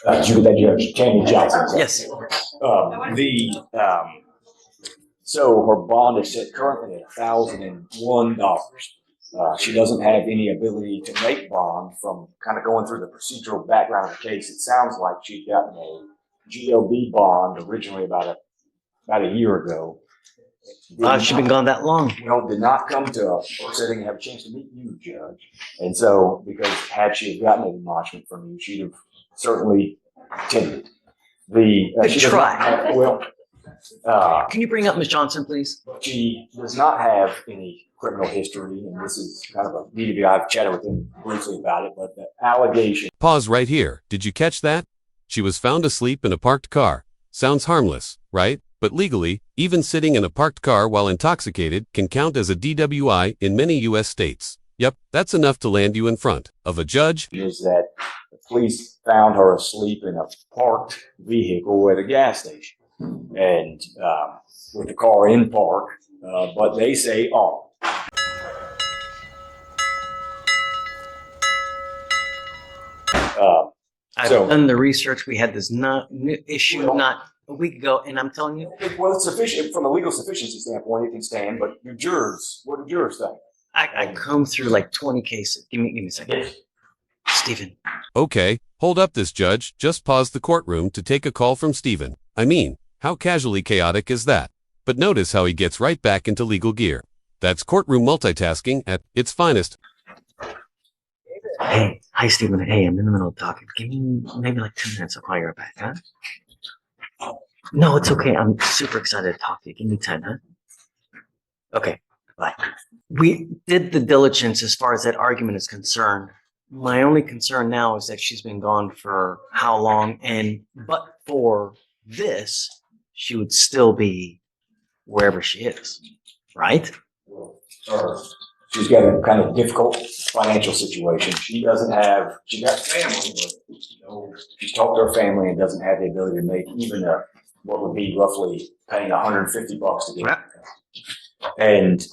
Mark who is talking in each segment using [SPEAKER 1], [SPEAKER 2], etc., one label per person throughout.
[SPEAKER 1] Judge Tammy Johnson.
[SPEAKER 2] Yes.
[SPEAKER 1] So her bond is set currently at $1,001. She doesn't have any ability to make bond. From kind of going through the procedural background of the case, it sounds like she'd gotten a GLB bond originally about a year ago.
[SPEAKER 2] She's been gone that long.
[SPEAKER 1] Well, did not come to a setting and have a chance to meet you, Judge. And so, because had she have gotten an admonishment from you, she'd have certainly attended.
[SPEAKER 2] Good try.
[SPEAKER 1] Can
[SPEAKER 2] you bring up Ms. Johnson, please?
[SPEAKER 1] She does not have any criminal history, and this is kind of a video. I've chatted with him briefly about it, but the allegation.
[SPEAKER 3] Pause right here. Did you catch that? She was found asleep in a parked car. Sounds harmless, right? But legally, even sitting in a parked car while intoxicated can count as a DWI in many U.S. states. Yep, that's enough to land you in front of a judge.
[SPEAKER 1] Is that the police found her asleep in a parked vehicle at a gas station, and with the car in park, but they say off.
[SPEAKER 2] I've done the research. We had this issue not a week ago, and I'm telling you.
[SPEAKER 1] Well, it's sufficient from a legal sufficiency standpoint. It can stand, but your jurors, what do jurors think?
[SPEAKER 2] I combed through like 20 cases. Give me a second.
[SPEAKER 1] Yes.
[SPEAKER 2] Stephen.
[SPEAKER 3] Okay, hold up this judge. Just pause the courtroom to take a call from Stephen. I mean, how casually chaotic is that? But notice how he gets right back into legal gear. That's courtroom multitasking at its finest.
[SPEAKER 2] Hey, hi Stephen. Hey, I'm in the middle of talking. Give me maybe like 2 minutes. I'll call you right back, huh? No, it's okay. I'm super excited to talk to you. Give me time, huh? Okay, bye. We did the diligence as far as that argument is concerned. My only concern now is that she's been gone for how long, but for this, she would still be wherever she is, right?
[SPEAKER 1] She's got a kind of difficult financial situation. She got family, but she's talked to her family and doesn't have the ability to make even what would be roughly paying $150 to get. And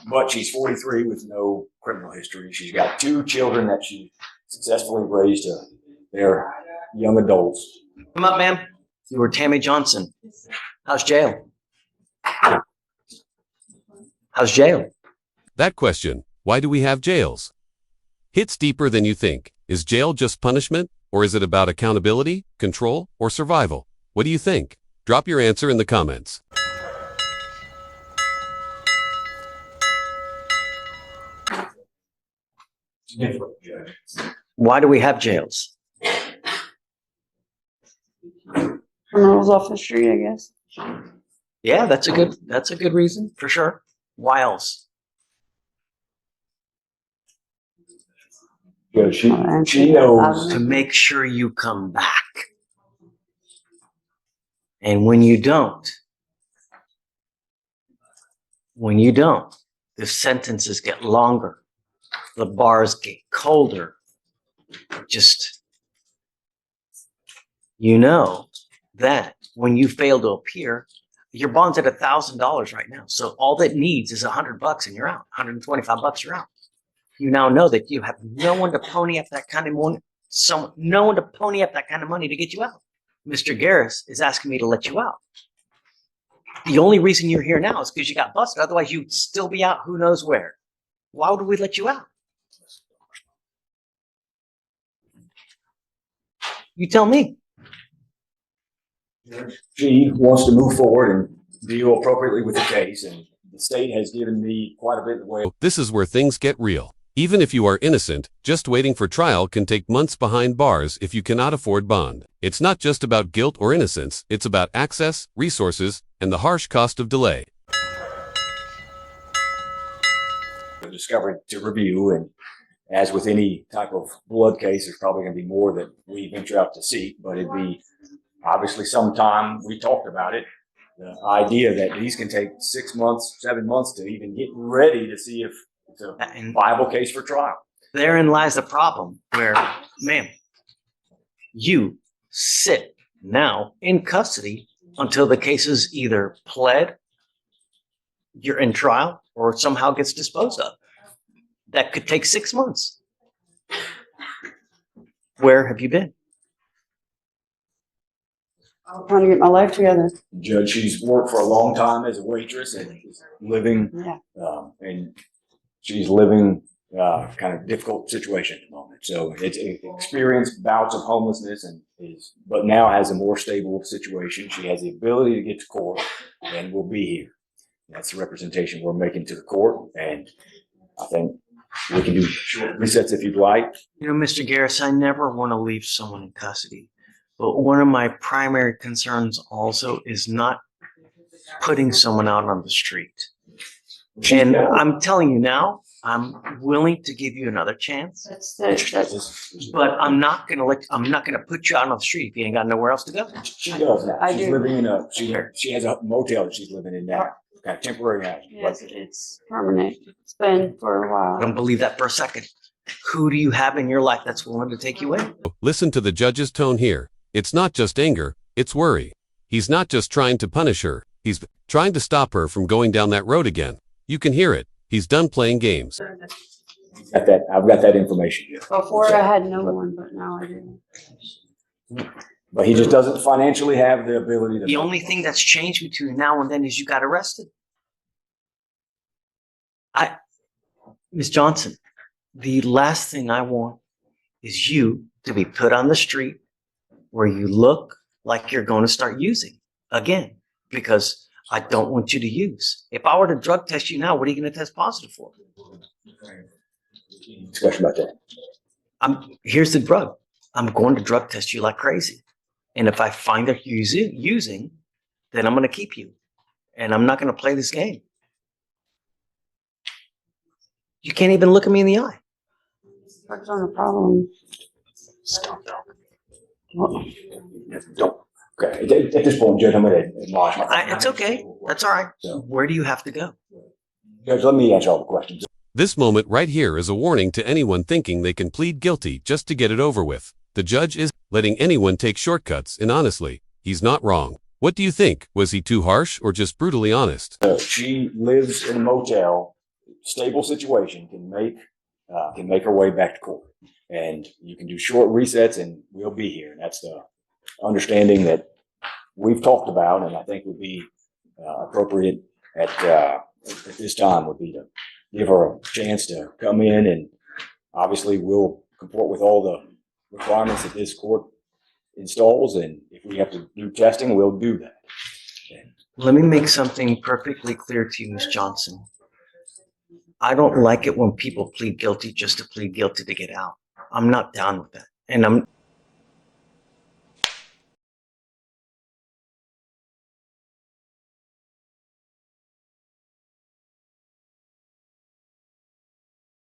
[SPEAKER 1] but she's 43 with no criminal history. She's got 2 children that she successfully raised to their young adults.
[SPEAKER 2] Come up, ma'am. You were Tammy Johnson. How's jail? How's jail?
[SPEAKER 3] That question, why do we have jails? Hits deeper than you think. Is jail just punishment, or is it about accountability, control, or survival? What do you think? Drop your answer in the comments.
[SPEAKER 2] Why do we have jails?
[SPEAKER 4] Criminals off the street, I guess.
[SPEAKER 2] Yeah, that's a good reason for sure. Why else?
[SPEAKER 1] Yeah, she knows
[SPEAKER 2] to make sure you come back. And when you don't, the sentences get longer. The bars get colder. Just, that when you fail to appear, your bond's at $1,000 right now. So all that needs is $100 and you're out. $125, you're out. You now know that you have no one to pony up that kind of money. No one to pony up that kind of money to get you out. Mr. Garris is asking me to let you out. The only reason you're here now is because you got busted. Otherwise, you'd still be out who knows where. Why would we let you out? You tell me.
[SPEAKER 1] She wants to move forward and deal appropriately with the case, and the state has given me quite a bit of the way.
[SPEAKER 3] This is where things get real. Even if you are innocent, just waiting for trial can take months behind bars if you cannot afford bond. It's not just about guilt or innocence, it's about access, resources, and the harsh cost of delay.
[SPEAKER 1] The discovery to review, and as with any type of blood case, there's probably going to be more that we venture out to seek, but it'd be obviously sometime we talked about it. The idea that these can take 6 months, 7 months to even get ready to see if it's a viable case for trial.
[SPEAKER 2] Therein lies the problem where, ma'am, you sit now in custody until the case is either pled, you're in trial, or somehow gets disposed of. That could take 6 months. Where have you been?
[SPEAKER 4] I'm trying to get my life together.
[SPEAKER 1] Judge, she's worked for a long time as a waitress and is living,
[SPEAKER 4] Yeah.
[SPEAKER 1] and she's living kind of difficult situation at the moment. So it's experienced bouts of homelessness but now has a more stable situation. She has the ability to get to court and will be here. That's the representation we're making to the court, and I think we can do short resets if you'd like.
[SPEAKER 2] You know, Mr. Garris, I never want to leave someone in custody. But one of my primary concerns also is not putting someone out on the street. And I'm telling you now, I'm willing to give you another chance, but I'm not gonna put you out on the street if you ain't got nowhere else to go.
[SPEAKER 1] She does now.
[SPEAKER 4] I
[SPEAKER 1] She's
[SPEAKER 4] do.
[SPEAKER 1] living in she has a motel that she's living in now, kind of temporary housing.
[SPEAKER 4] Yes, it's permanent. It's been for a
[SPEAKER 2] I
[SPEAKER 4] while.
[SPEAKER 2] don't believe that for a second. Who do you have in your life that's willing to take you in?
[SPEAKER 3] Listen to the judge's tone here. It's not just anger, it's worry. He's not just trying to punish her, he's trying to stop her from going down that road again. You can hear it. He's done playing games.
[SPEAKER 1] I've got that information.
[SPEAKER 4] Before I had no one, but now I do.
[SPEAKER 1] But he just doesn't financially have the ability to.
[SPEAKER 2] The only thing that's changed between now and then is you got arrested. Ms. Johnson, the last thing I want is you to be put on the street where you look like you're going to start using again, because I don't want you to use. If I were to drug test you now, what are you going to test positive for?
[SPEAKER 1] Discussion about that.
[SPEAKER 2] Here's the drug. I'm going to drug test you like crazy. And if I find that you're using, then I'm going to keep you. And I'm not going to play this game. You can't even look at me in the eye.
[SPEAKER 4] Drugs aren't a problem.
[SPEAKER 2] Stop talking.
[SPEAKER 4] Well,
[SPEAKER 1] Don't. Okay. At this point, Judge, I'm going to admonish my.
[SPEAKER 2] It's okay. That's all right.
[SPEAKER 1] So,
[SPEAKER 2] Where do you have to go?
[SPEAKER 1] Judge, let me answer all the questions.
[SPEAKER 3] This moment right here is a warning to anyone thinking they can plead guilty just to get it over with. The judge is letting anyone take shortcuts, and honestly, he's not wrong. What do you think? Was he too harsh or just brutally honest?
[SPEAKER 1] She lives in a motel, stable situation, can make her way back to court. And you can do short resets and we'll be here. And that's the understanding that we've talked about, and I think would be appropriate at this time would be to give her a chance to come in, and obviously we'll comport with all the requirements that this court installs, and if we have to do testing, we'll do that.
[SPEAKER 2] Let me make something perfectly clear to you, Ms. Johnson. I don't like it when people plead guilty just to plead guilty to get out. I'm not down with that. And